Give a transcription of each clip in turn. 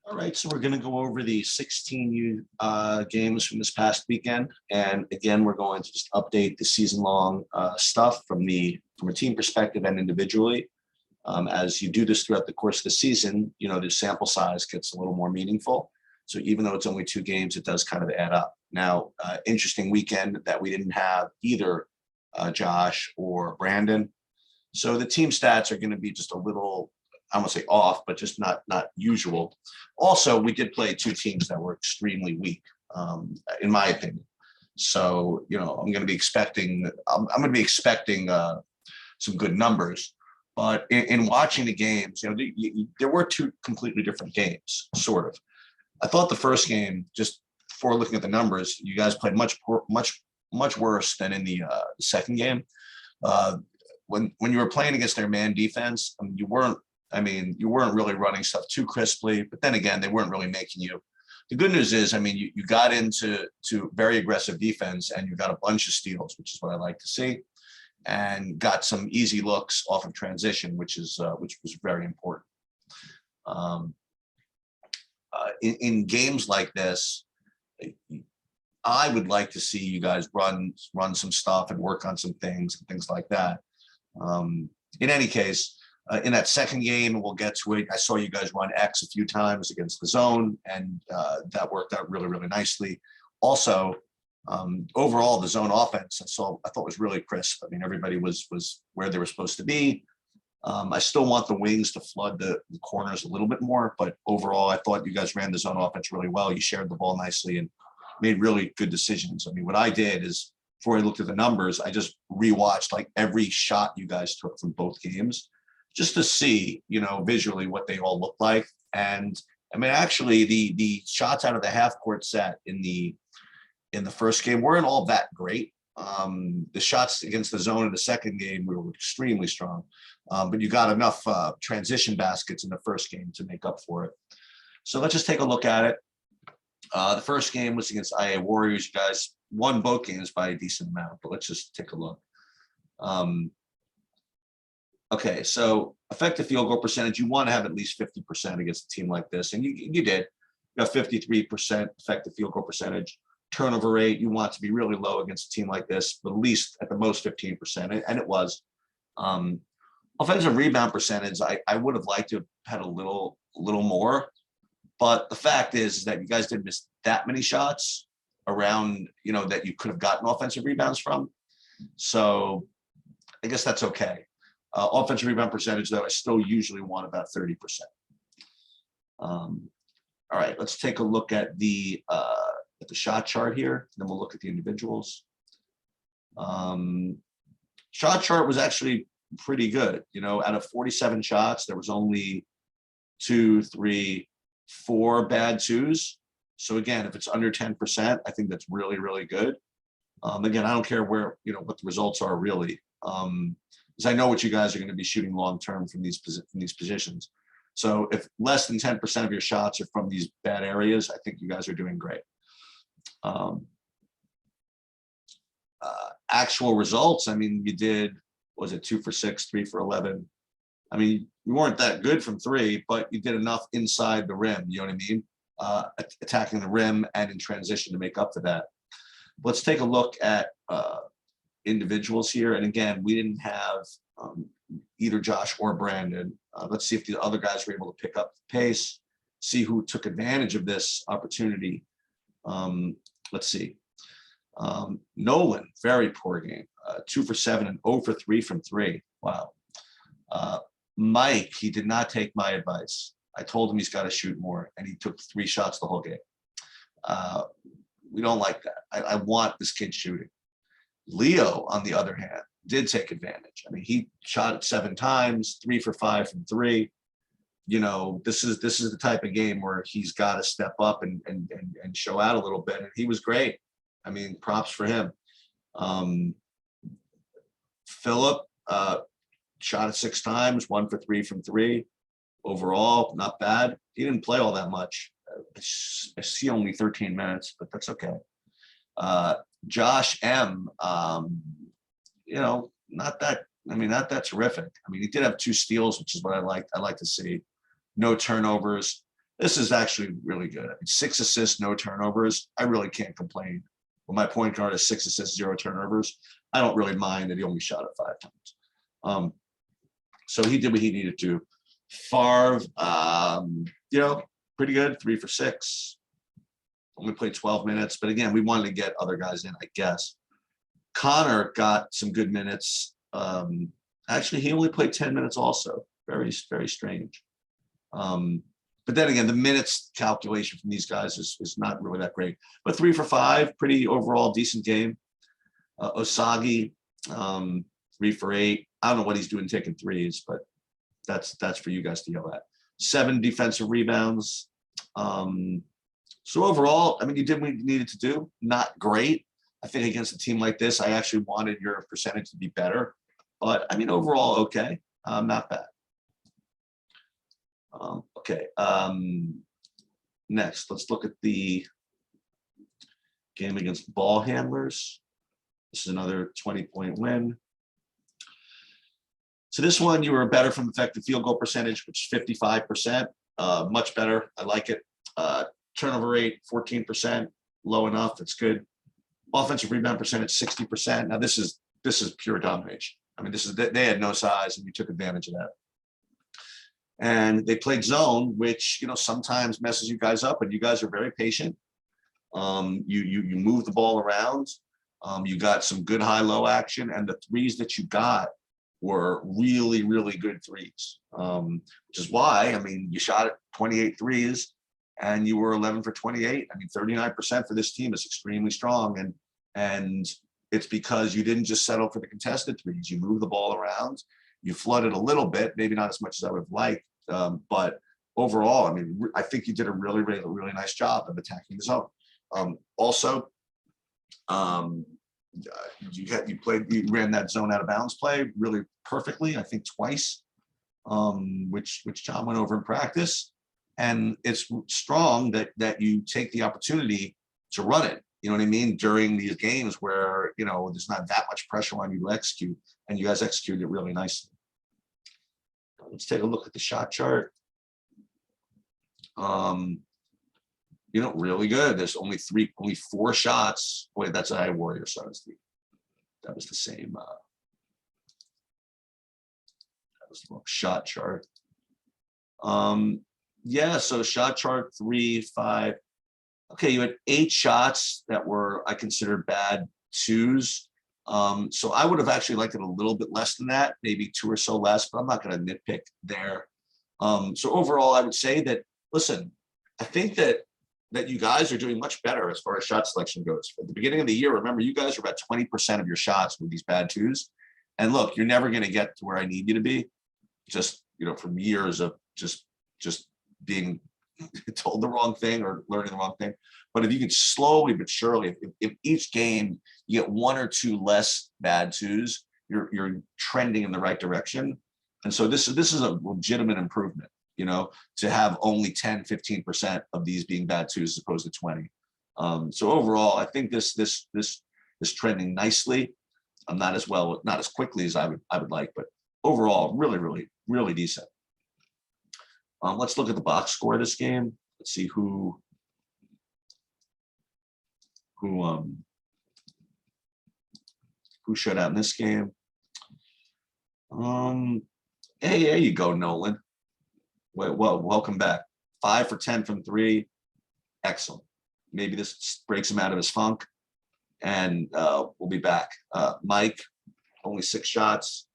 All right, so we're going to go over the 16 games from this past weekend, and again, we're going to just update the season-long stuff from a team perspective and individually. As you do this throughout the course of the season, the sample size gets a little more meaningful. So even though it's only 2 games, it does kind of add up. Now, interesting weekend that we didn't have either Josh or Brandon. So the team stats are going to be just a little, I won't say off, but just not usual. Also, we did play 2 teams that were extremely weak, in my opinion. So I'm going to be expecting some good numbers. But in watching the games, there were 2 completely different games, sort of. I thought the first game, just before looking at the numbers, you guys played much worse than in the second game. When you were playing against their man defense, you weren't really running stuff too crisply, but then again, they weren't really making you. The good news is, you got into very aggressive defense and you got a bunch of steals, which is what I like to see, and got some easy looks off of transition, which was very important. In games like this, I would like to see you guys run some stuff and work on some things like that. In any case, in that second game, we'll get to it. I saw you guys run X a few times against the zone, and that worked out really, really nicely. Also, overall, the zone offense I thought was really crisp. Everybody was where they were supposed to be. I still want the wings to flood the corners a little bit more, but overall, I thought you guys ran the zone offense really well. You shared the ball nicely and made really good decisions. What I did is, before I looked at the numbers, I just rewatched like every shot you guys took from both games, just to see, visually what they all look like. And actually, the shots out of the half court set in the first game weren't all that great. The shots against the zone in the second game were extremely strong, but you got enough transition baskets in the first game to make up for it. So let's just take a look at it. The first game was against IA Warriors. You guys won both games by a decent amount, but let's just take a look. Okay, so effective field goal percentage, you want to have at least 50% against a team like this, and you did. You got 53% effective field goal percentage. Turnover rate, you want to be really low against a team like this, but at least at the most 15%, and it was. Offensive rebound percentage, I would have liked to have had a little more, but the fact is that you guys didn't miss that many shots around, that you could have gotten offensive rebounds from. So I guess that's okay. Offensive rebound percentage, though, I still usually want about 30%. All right, let's take a look at the shot chart here. Then we'll look at the individuals. Shot chart was actually pretty good. Out of 47 shots, there was only 2, 3, 4 bad twos. So again, if it's under 10%, I think that's really, really good. Again, I don't care where, what the results are really. Because I know what you guys are going to be shooting long-term from these positions. So if less than 10% of your shots are from these bad areas, I think you guys are doing great. Actual results, you did, was it 2 for 6, 3 for 11? You weren't that good from 3, but you did enough inside the rim, you know what I mean? Attacking the rim and in transition to make up for that. Let's take a look at individuals here. And again, we didn't have either Josh or Brandon. Let's see if the other guys were able to pick up the pace, see who took advantage of this opportunity. Let's see. Nolan, very poor game. 2 for 7 and 0 for 3 from 3. Wow. Mike, he did not take my advice. I told him he's got to shoot more, and he took 3 shots the whole game. We don't like that. I want this kid shooting. Leo, on the other hand, did take advantage. He shot it 7 times, 3 for 5 from 3. This is the type of game where he's got to step up and show out a little bit. And he was great. Props for him. Philip shot it 6 times, 1 for 3 from 3. Overall, not bad. He didn't play all that much. I see only 13 minutes, but that's okay. Josh M, not that terrific. He did have 2 steals, which is what I like to see. No turnovers. This is actually really good. I mean, 6 assists, no turnovers. I really can't complain. When my point guard is 6 assists, 0 turnovers, I don't really mind that he only shot it 5 times. So he did what he needed to. Favre, pretty good, 3 for 6. Only played 12 minutes, but again, we wanted to get other guys in, I guess. Connor got some good minutes. Actually, he only played 10 minutes also. Very, very strange. But then again, the minutes calculation from these guys is not really that great. But 3 for 5, pretty overall decent game. Osagi, 3 for 8. I don't know what he's doing taking threes, but that's for you guys to yell at. 7 defensive rebounds. So overall, I mean, you did what you needed to do. Not great. I think against a team like this, I actually wanted your percentage to be better. But I mean, overall, okay. Not bad. Okay. Next, let's look at the game against ball handlers. This is another 20-point win. So this one, you were better from effective field goal percentage, which is 55%. Much better. I like it. Turnover rate, 14%. Low enough. It's good. Offensive rebound percentage, 60%. Now this is pure domination. I mean, they had no size, and you took advantage of that. And they played zone, which sometimes messes you guys up, but you guys are very patient. You move the ball around. You got some good high-low action, and the threes that you got were really, really good threes. Which is why, I mean, you shot 28 threes, and you were 11 for 28. I mean, 39% for this team is extremely strong, and it's because you didn't just settle for the contested threes. You moved the ball around. You flooded a little bit, maybe not as much as I would have liked, but overall, I mean, I think you did a really, really, really nice job of attacking the zone. Also, you ran that zone out of bounds play really perfectly, I think twice, which John went over in practice. And it's strong that you take the opportunity to run it. You know what I mean? During these games where, there's not that much pressure on you to execute, and you guys executed it really nicely. Let's take a look at the shot chart. Really good. There's only 4 shots. Wait, that's a Warrior. So that was the same. That was the wrong shot chart. Yeah, so shot chart 3, 5. Okay, you had 8 shots that were, I considered, bad twos. So I would have actually liked it a little bit less than that, maybe 2 or so less, but I'm not going to nitpick there. So overall, I would say that, listen, I think that you guys are doing much better as far as shot selection goes. At the beginning of the year, remember, you guys are about 20% of your shots with these bad twos. And look, you're never going to get to where I need you to be, just, from years of just being told the wrong thing or learning the wrong thing. But if you can slowly but surely, if each game you get 1 or 2 less bad twos, you're trending in the right direction. And so this is a legitimate improvement, to have only 10, 15% of these being bad twos as opposed to 20. So overall, I think this is trending nicely. Not as quickly as I would like, but overall, really, really, really decent. Let's look at the box score of this game. Let's see who shut out in this game. Hey, there you go, Nolan. Well, welcome back. 5 for 10 from 3. Excellent. Maybe this breaks him out of his funk, and we'll be back. Mike, only 6 shots.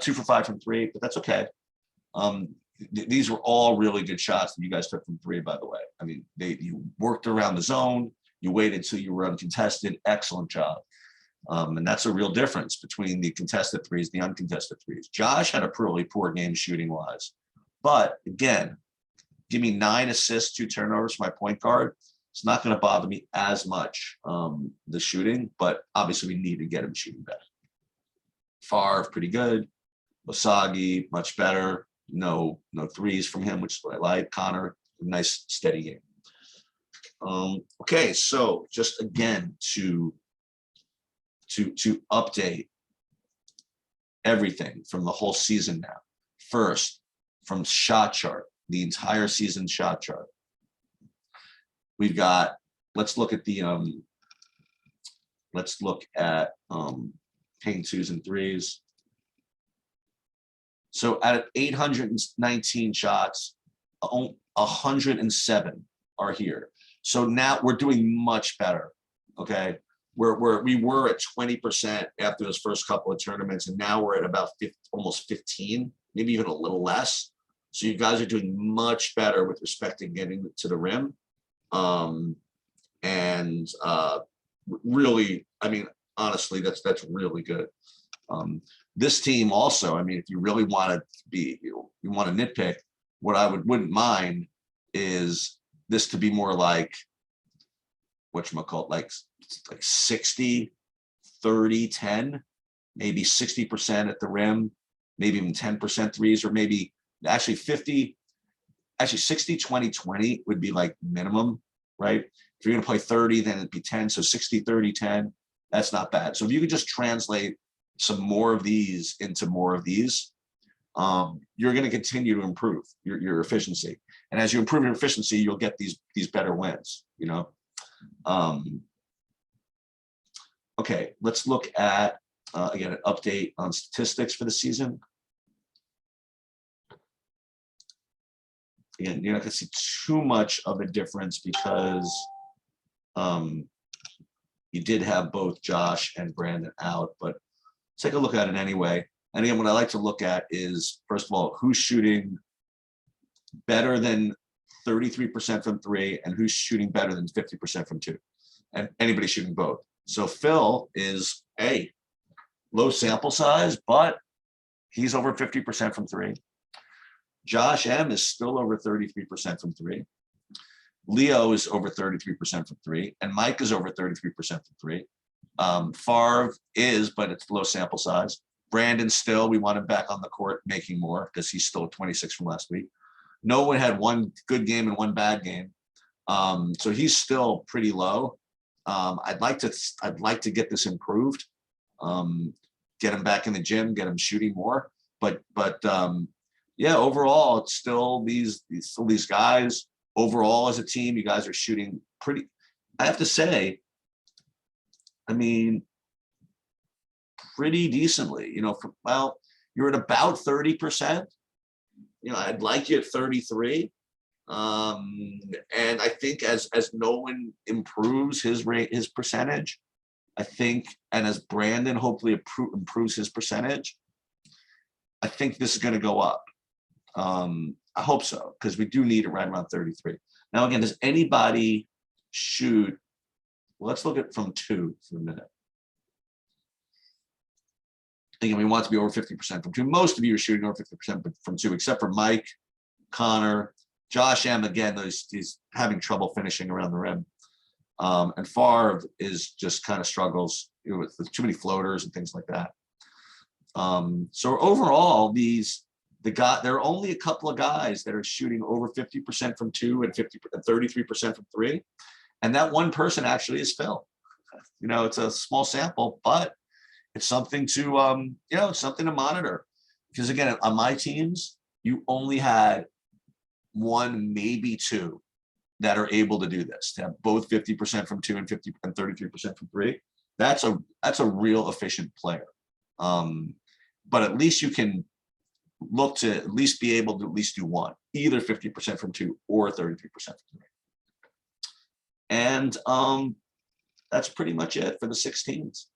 2 for 5 from 3, but that's okay. These were all really good shots that you guys took from 3, by the way. I mean, you worked around the zone. You waited till you were uncontested. Excellent job. And that's a real difference between the contested threes and the uncontested threes. Josh had a really poor game shooting-wise. But, again, give me 9 assists, 2 turnovers for my point guard. It's not going to bother me as much, the shooting, but obviously we need to get him shooting better. Favre, pretty good. Osagi, much better. No threes from him, which is what I like. Connor, nice steady game. Okay, so just again to update everything from the whole season now. First, from shot chart, the entire season shot chart. We've got, let's look at ping twos and threes. So out of 819 shots, 107 are here. So now we're doing much better. Okay. We were at 20% after those first couple of tournaments, and now we're at about almost 15, maybe even a little less. So you guys are doing much better with respect to getting to the rim. Really, I mean, honestly, that's really good. This team also, I mean, if you really want to be, you want to nitpick, what I wouldn't mind is this to be more like, whatchamacallit, like 60, 30, 10, maybe 60% at the rim, maybe even 10% threes, or maybe actually 60, 20, 20 would be like minimum, right? If you're going to play 30, then it'd be 10. So 60, 30, 10, that's not bad. So if you could just translate some more of these into more of these, you're going to continue to improve your efficiency. And as you improve your efficiency, you'll get these better wins, you know? Okay, let's look at, again, an update on statistics for the season. Again, you're not going to see too much of a difference because you did have both Josh and Brandon out, but take a look at it anyway. And again, what I like to look at is, first of all, who's shooting better than 33% from three and who's shooting better than 50% from two, and anybody shooting both. So Phil is a low sample size, but he's over 50% from three. Josh M is still over 33% from three. Leo is over 33% from three, and Mike is over 33% from three. Favre is, but it's low sample size. Brandon still, we want him back on the court making more because he's still 26 from last week. Noah had one good game and one bad game. So he's still pretty low. I'd like to get this improved. Get him back in the gym, get him shooting more. But yeah, overall, it's still these guys. Overall, as a team, you guys are shooting pretty, I have to say, I mean, pretty decently, you know, well, you're at about 30%. You know, I'd like you at 33. And I think as Nolan improves his percentage, I think, and as Brandon hopefully improves his percentage, I think this is going to go up. I hope so, because we do need it right around 33. Now, again, does anybody shoot? Well, let's look at from two for a minute. Again, we want to be over 50% from two. Most of you are shooting over 50% from two, except for Mike, Connor, Josh M. Again, he's having trouble finishing around the rim. And Favre is just kind of struggles with too many floaters and things like that. So overall, there are only a couple of guys that are shooting over 50% from two and 33% from three. And that one person actually is Phil. You know, it's a small sample, but it's something to, you know, it's something to monitor. Because again, on my teams, you only had one, maybe two that are able to do this, to have both 50% from two and 33% from three. That's a real efficient player. But at least you can look to at least be able to at least do one, either 50% from two or 33% from three. And that's pretty much it for the 16s.